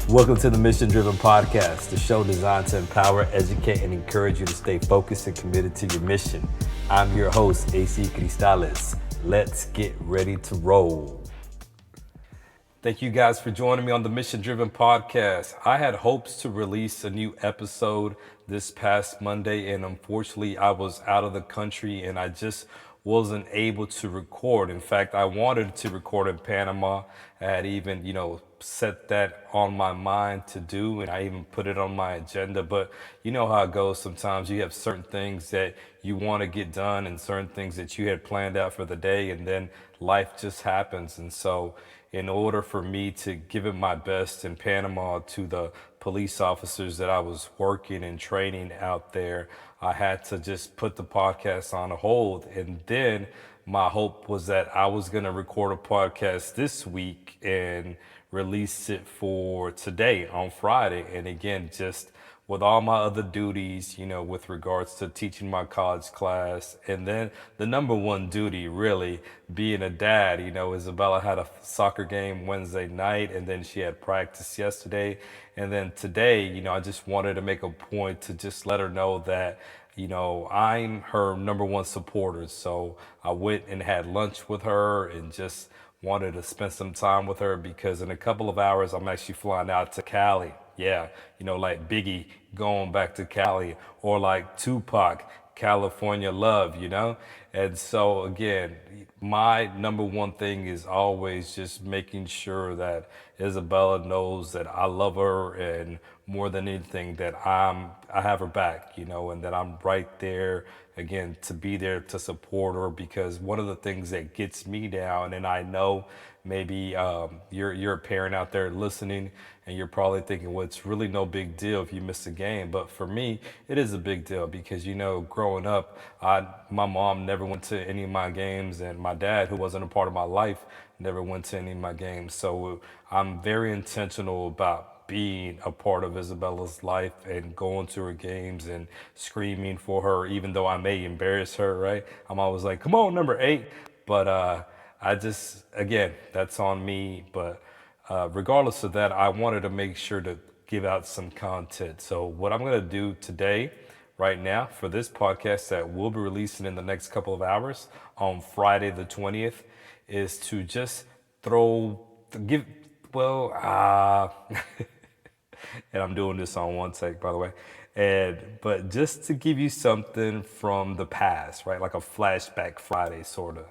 Welcome to the Mission Driven Podcast, the show designed to empower, educate, and encourage you to stay focused and committed to your mission. I'm your host, AC Cristales. Let's get ready to roll. Thank you guys for joining me on the Mission Driven Podcast. I had hopes to release a new episode this past Monday, and unfortunately, I was out of the country and I just wasn't able to record. In fact, I wanted to record in Panama. I had even, set that on my mind to do, and I even put it on my agenda. But you know how it goes sometimes. You have certain things that you want to get done and certain things that you had planned out for the day, and then life just happens. And so in order for me to give it my best in Panama to the police officers that I was working and training out there, I had to just put the podcast on hold. And then my hope was that I was going to record a podcast this week and release it for today on Friday. And again, just with all my other duties, with regards to teaching my college class. And then the number one duty really being a dad. Isabella had a soccer game Wednesday night, and then she had practice yesterday. And then today, I just wanted to make a point to just let her know that I'm her number one supporter. So I went and had lunch with her and just wanted to spend some time with her, because in a couple of hours I'm actually flying out to Cali. Yeah, like Biggie going back to Cali, or like Tupac, California Love, And so again, my number one thing is always just making sure that Isabella knows that I love her, and more than anything that I have her back, and that I'm right there again to be there to support her. Because one of the things that gets me down, and I know maybe you're a parent out there listening, and you're probably thinking, well, it's really no big deal if you miss a game. But for me, it is a big deal, because growing up, my mom never went to any of my games, and my dad, who wasn't a part of my life, never went to any of my games. So I'm very intentional about being a part of Isabella's life and going to her games and screaming for her, even though I may embarrass her, right? I'm always like, come on, number 8. But I just, again, that's on me. But regardless of that, I wanted to make sure to give out some content. So what I'm going to do today, right now, for this podcast that we'll be releasing in the next couple of hours on Friday the 20th, is to just and I'm doing this on one take, by the way. But just to give you something from the past, right? Like a flashback Friday, sort of.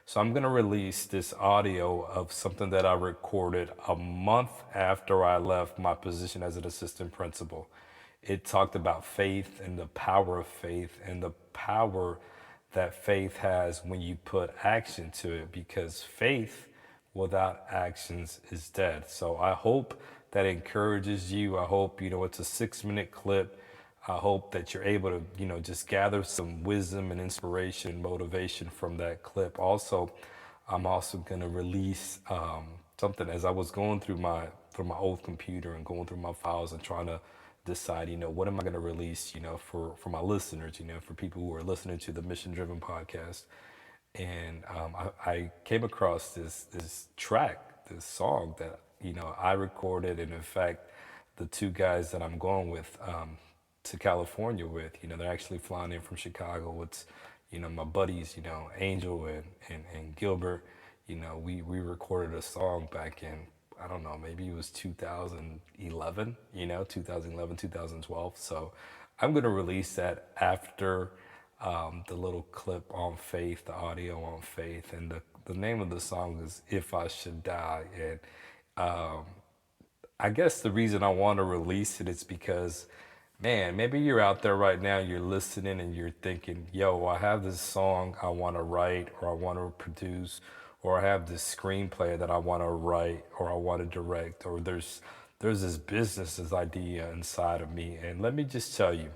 So I'm going to release this audio of something that I recorded a month after I left my position as an assistant principal. It talked about faith and the power of faith, and the power that faith has when you put action to it, because faith without actions is dead. So I hope that encourages you. I hope, it's a 6-minute clip. I hope that you're able to, just gather some wisdom and inspiration, motivation from that clip. Also, I'm also going to release something as I was going through my old computer and going through my files and trying to decide, what am I going to release, for my listeners, for people who are listening to the Mission Driven Podcast. And I came across this track, this song that I recorded, and in fact, the two guys that I'm going with to California with, they're actually flying in from Chicago. It's my buddies, Angel and Gilbert. We recorded a song back in, I don't know, maybe it was 2011, 2011, 2012. So I'm gonna release that after the little clip on faith, the audio on faith, and the name of the song is If I Should Die. And I guess the reason I want to release it is because, man, maybe you're out there right now, you're listening and you're thinking, yo, I have this song I want to write, or I want to produce, or I have this screenplay that I want to write, or I want to direct, or there's this business, this idea inside of me. And let me just tell you,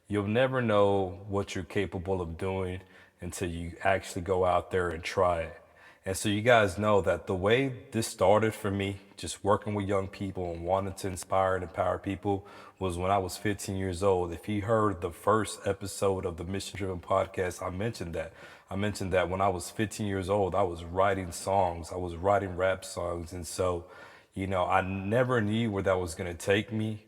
you'll never know what you're capable of doing until you actually go out there and try it. And so you guys know that the way this started for me, just working with young people and wanting to inspire and empower people, was when I was 15 years old. If you heard the first episode of the Mission Driven Podcast, I mentioned that. I mentioned that when I was 15 years old, I was writing songs. I was writing rap songs. And so, I never knew where that was going to take me.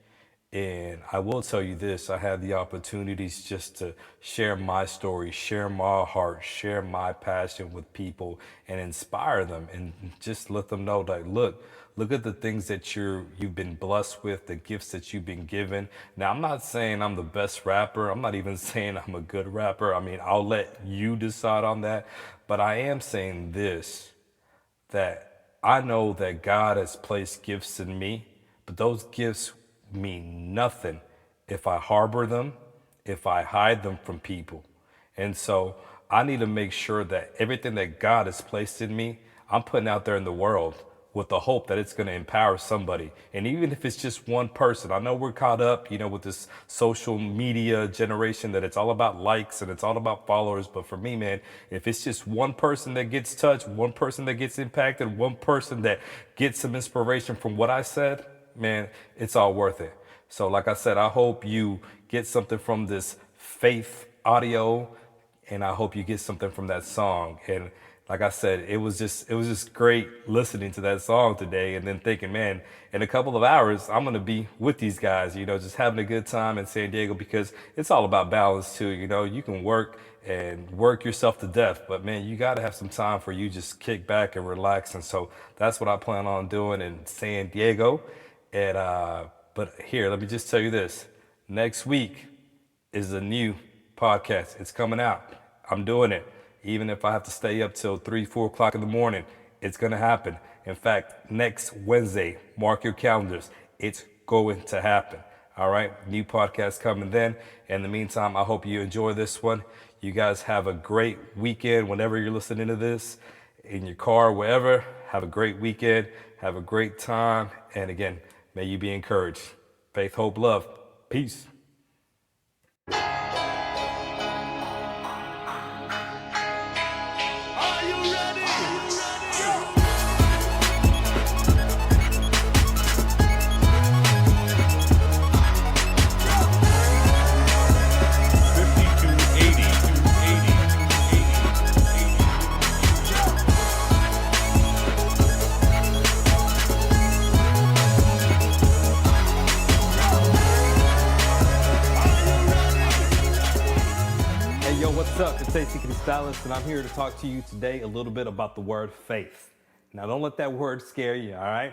And I will tell you this, I had the opportunities just to share my story, share my heart, share my passion with people and inspire them and just let them know that, look at the things that you've been blessed with, the gifts that you've been given. Now, I'm not saying I'm the best rapper. I'm not even saying I'm a good rapper. I mean, I'll let you decide on that. But I am saying this, that I know that God has placed gifts in me, but those gifts mean nothing if I harbor them, if I hide them from people. And so I need to make sure that everything that God has placed in me, I'm putting out there in the world with the hope that it's going to empower somebody. And even if it's just one person, I know we're caught up, with this social media generation that it's all about likes and it's all about followers. But for me, man, if it's just one person that gets touched, one person that gets impacted, one person that gets some inspiration from what I said, man, it's all worth it. So like I said, I hope you get something from this faith audio, and I hope you get something from that song. And like I said, it was just great listening to that song today and then thinking, man, in a couple of hours, I'm going to be with these guys, just having a good time in San Diego, because it's all about balance too. You can work and work yourself to death, but man, you got to have some time for you just kick back and relax. And so that's what I plan on doing in San Diego. And, but here, let me just tell you this. Next week is a new podcast. It's coming out. I'm doing it. Even if I have to stay up till 3, 4 o'clock in the morning, it's going to happen. In fact, next Wednesday, mark your calendars. It's going to happen. All right. New podcast coming then. In the meantime, I hope you enjoy this one. You guys have a great weekend whenever you're listening to this, in your car, wherever. Have a great weekend. Have a great time. And again, may you be encouraged. Faith, hope, love. Peace. What's up? It's Cristales, and I'm here to talk to you today a little bit about the word faith. Now, don't let that word scare you, all right?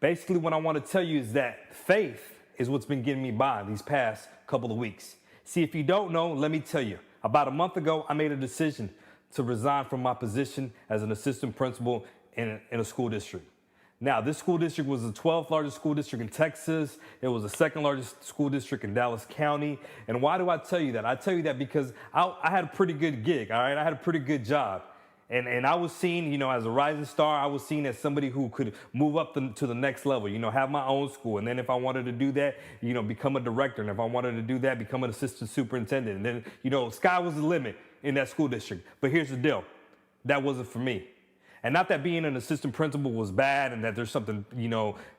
Basically, what I want to tell you is that faith is what's been getting me by these past couple of weeks. See, if you don't know, let me tell you. About a month ago, I made a decision to resign from my position as an assistant principal in a school district. Now, this school district was the 12th largest school district in Texas. It was the second largest school district in Dallas County. And why do I tell you that? I tell you that because I had a pretty good gig, all right? I had a pretty good job. And I was seen, as a rising star. I was seen as somebody who could move up to the next level, have my own school. And then if I wanted to do that, become a director. And if I wanted to do that, become an assistant superintendent. And then, sky was the limit in that school district. But here's the deal. That wasn't for me. And not that being an assistant principal was bad and that there's something,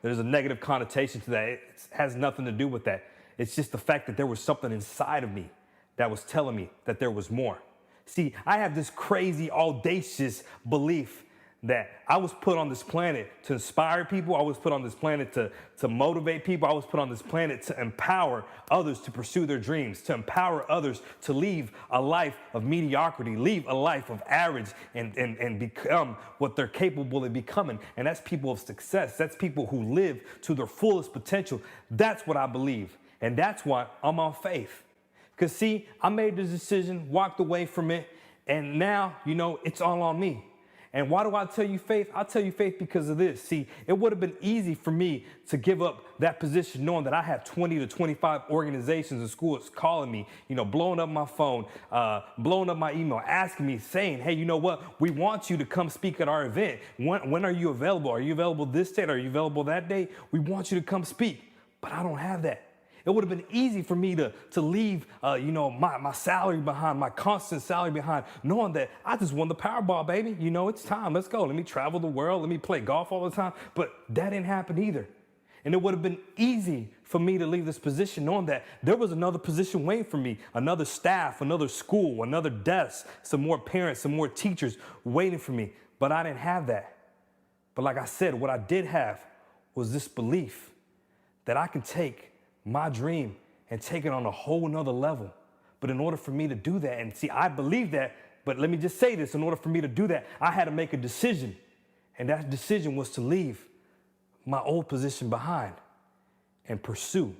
there's a negative connotation to that. It has nothing to do with that. It's just the fact that there was something inside of me that was telling me that there was more. See, I have this crazy, audacious belief that I was put on this planet to inspire people. I was put on this planet to motivate people. I was put on this planet to empower others to pursue their dreams, to empower others to leave a life of mediocrity, leave a life of average, and become what they're capable of becoming. And that's people of success. That's people who live to their fullest potential. That's what I believe. And that's why I'm on faith. Because see, I made this decision, walked away from it, and now, it's all on me. And why do I tell you faith? I tell you faith because of this. See, it would have been easy for me to give up that position knowing that I have 20 to 25 organizations and schools calling me, blowing up my phone, blowing up my email, asking me, saying, hey, you know what? We want you to come speak at our event. When are you available? Are you available this date? Are you available that day? We want you to come speak. But I don't have that. It would have been easy for me to leave, my salary behind, my constant salary behind, knowing that I just won the Powerball, baby. It's time. Let's go. Let me travel the world. Let me play golf all the time. But that didn't happen either. And it would have been easy for me to leave this position knowing that there was another position waiting for me, another staff, another school, another desk, some more parents, some more teachers waiting for me. But I didn't have that. But like I said, what I did have was this belief that I can take my dream and take it on a whole nother level. But in order for me to do that, and see, I believe that, but let me just say this, in order for me to do that, I had to make a decision. And that decision was to leave my old position behind and pursue.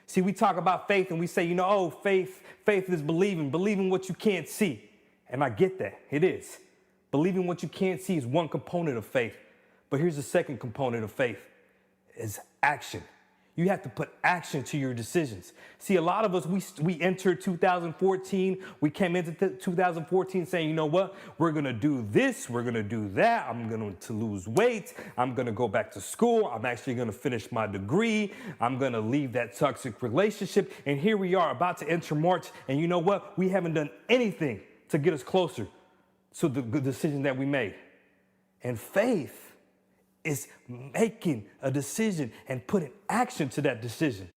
See, we talk about faith and we say, faith is believing what you can't see. And I get that, it is. Believing what you can't see is one component of faith. But here's the second component of faith, is action. You have to put action to your decisions. See, a lot of us, we entered 2014. We came into 2014 saying, you know what? We're going to do this. We're going to do that. I'm going to lose weight. I'm going to go back to school. I'm actually going to finish my degree. I'm going to leave that toxic relationship. And here we are about to enter March. And you know what? We haven't done anything to get us closer to the good decision that we made. And faith is making a decision and putting action to that decision.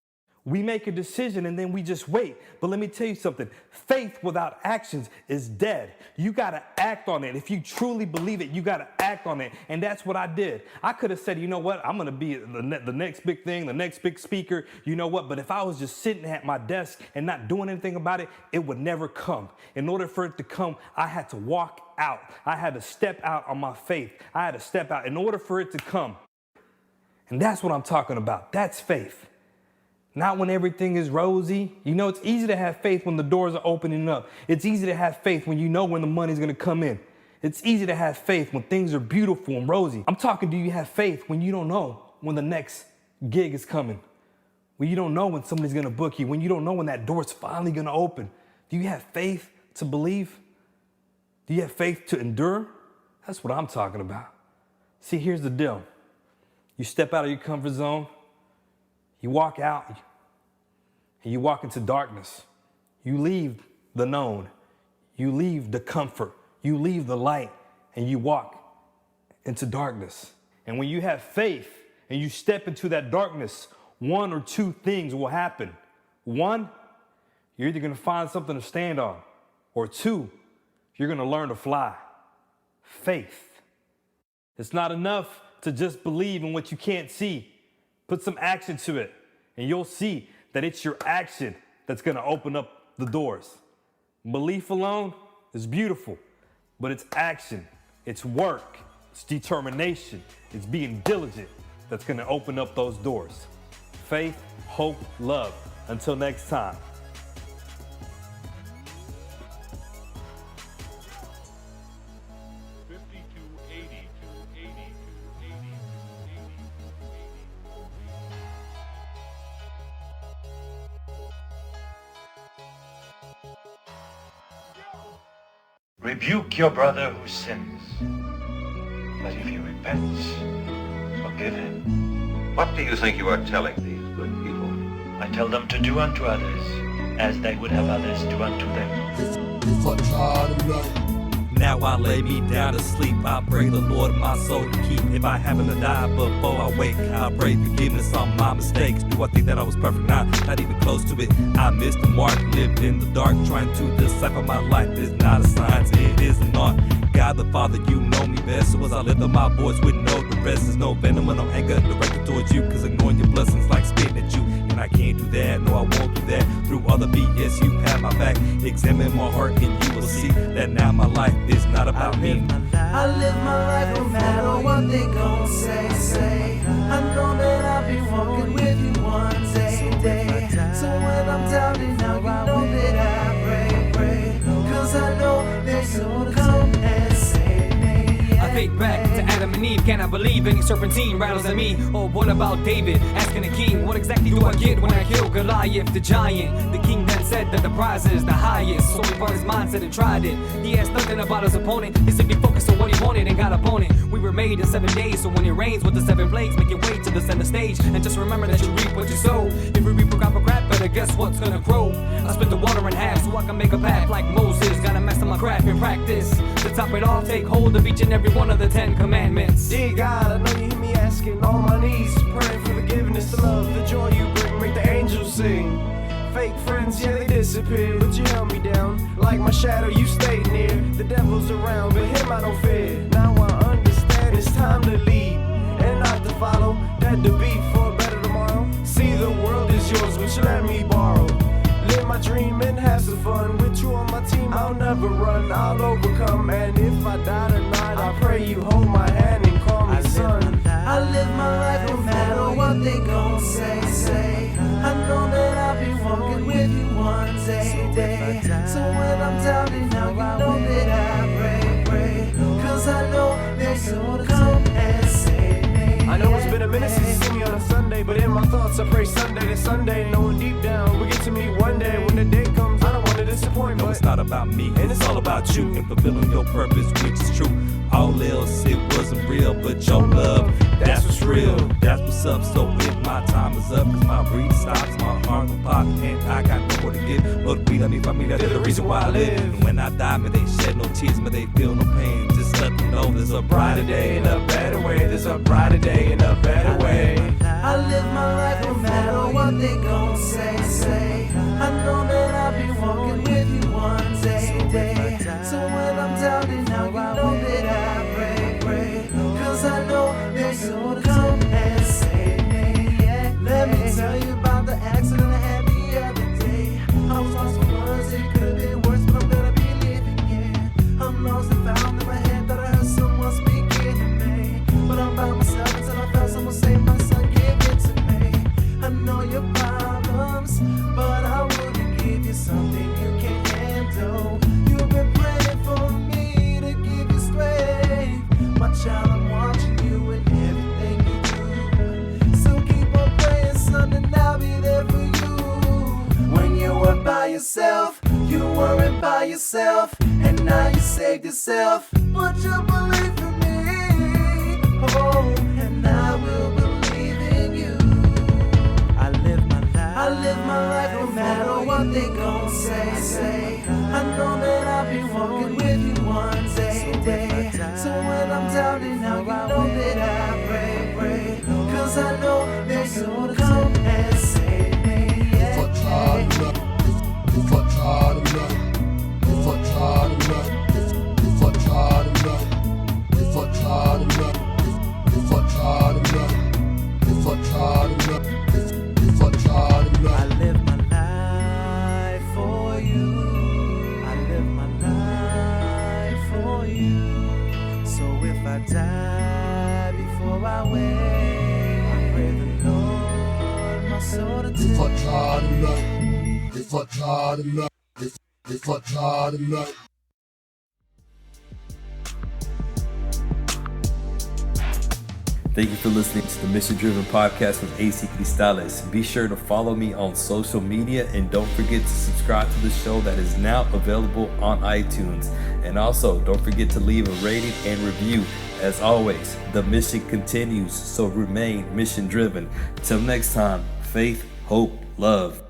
We make a decision and then we just wait. But let me tell you something. Faith without actions is dead. You got to act on it. If you truly believe it, you got to act on it. And that's what I did. I could have said, you know what? I'm going to be the next big thing, the next big speaker. You know what? But if I was just sitting at my desk and not doing anything about it, it would never come. In order for it to come, I had to walk out. I had to step out on my faith. I had to step out in order for it to come. And that's what I'm talking about. That's faith. Not when everything is rosy. It's easy to have faith when the doors are opening up. It's easy to have faith when you know when the money's going to come in. It's easy to have faith when things are beautiful and rosy. I'm talking, do you have faith when you don't know when the next gig is coming? When you don't know when somebody's going to book you? When you don't know when that door's finally going to open? Do you have faith to believe? Do you have faith to endure? That's what I'm talking about. See, here's the deal. You step out of your comfort zone. You walk out and you walk into darkness. You leave the known. You leave the comfort. You leave the light and you walk into darkness. And when you have faith and you step into that darkness, one or two things will happen. One, you're either going to find something to stand on, or two, you're going to learn to fly. Faith. It's not enough to just believe in what you can't see. Put some action to it, and you'll see that it's your action that's going to open up the doors. Belief alone is beautiful, but it's action, it's work, it's determination, it's being diligent that's going to open up those doors. Faith, hope, love. Until next time. Rebuke your brother who sins, but if he repents, forgive him. What do you think you are telling these good people? I tell them to do unto others as they would have others do unto them. Now I lay me down to sleep. I pray the Lord my soul to keep. If I happen to die before I wake, I pray forgiveness on my mistakes. Do I think that I was perfect? Not even close to it. I missed the mark, lived in the dark, trying to decipher my life. It's not a science, it is an art. God the Father, you know me best. So as I lift up my voice with no rest, there's no venom or no anger directed towards you, cause ignoring your blessings like spitting at you. And I can't do that, no I won't do that. Through all the BS you have my back. Examine my heart and you will see that now my life is not about me. I live my life no matter what they gon' say. I know that I'll be walking with you one day. So when I'm doubting now, you know that I pray. Cause I know that you'll come and save me. I think back to Adam and Eve. Can I believe any serpentine rattles at me? Or what about David asking the king, what exactly do I get when I kill Goliath the giant? The king then said that the prize is the highest, so he brought his mindset and tried it. He asked nothing about his opponent. He simply focused on what he wanted and got upon it. We were made in 7 days, so when it rains with the 7 plagues, make your way to the center stage. And just remember that you reap what you sow. If you reap a crop of crap, better guess what's gonna grow. I split the water in half so I can make a path like Moses. Gotta master my craft and practice. To top it off, take hold of each and every one of the 10 commandments. Dear God, I know you hear me asking on my knees, praying for forgiveness, the love, the joy you bring, make the angels sing. Fake friends, yeah, they disappear, but you held me down. Like my shadow, you stayed near. The devil's around, but him I don't fear. Now I understand it's time to lead and not to follow. dead to be for a better tomorrow. See, the world is yours, which let me borrow. Live my dream and have some fun. With you on my team, I'll never run, I'll overcome. And if I die tonight, I pray you hold my hand and call me son. I live my life no matter what they gon' say. I know that I'll be walking with you one day. So when I'm down and out, you know that I pray. Cause I know that you'll come and save me. I know it's been a minute since you see me on a Sunday, but in my thoughts I pray Sunday to Sunday, knowing deep down we get to meet one day. When the day comes, I don't want to disappoint. No, it's not about me, and it's all about you and fulfilling your purpose, which is true. All else, it wasn't real, but your love, that's what's real. That's what's up. So if my time is up, cause my breathing stops, my heart will pop, and I got no more to give. Lord, breathe on me, familia, they're the reason why I live. And when I die, may they shed no tears, may they feel no pain. Just let them know there's a brighter day and a better way. There's a brighter day and a better way. I live my life no matter what they gon' say. I know that I'll be walking with you one day. So when I'm down and out, you know that I pray. Cause I know that you'll come and save me. Yeah. Let me tell you about the accident I had the other day. I was lost for words, it could've been worse, but I'm gonna be living, yeah. I'm lost and found in my head, thought I heard someone speaking to me. But I'm by myself until I found someone say, my son, give it to me. I know your problems, but I wouldn't give you something you can't handle. You've been praying for me to give you strength. My child, I'm watching you in everything you do. So keep on praying, son, and I'll be there for you. When you were by yourself, you weren't by yourself, and now you saved yourself. Put your belief in me, oh, and I will believe in you. I live my life no matter what they gon' say. I know that I'll be walking with you one day. So when I'm down and out, you know that I pray. Cause I know that you'll come and save me. Yeah. If I try I live my life for you. I live my life for you. So if I die before I wake, I pray the Lord my soul to take. If I try tonight. Thank you for listening to the Mission Driven Podcast with AC Cristales. Be sure to follow me on social media and don't forget to subscribe to the show that is now available on iTunes. And also, don't forget to leave a rating and review. As always, the mission continues, so remain mission driven. Till next time, faith, hope, love.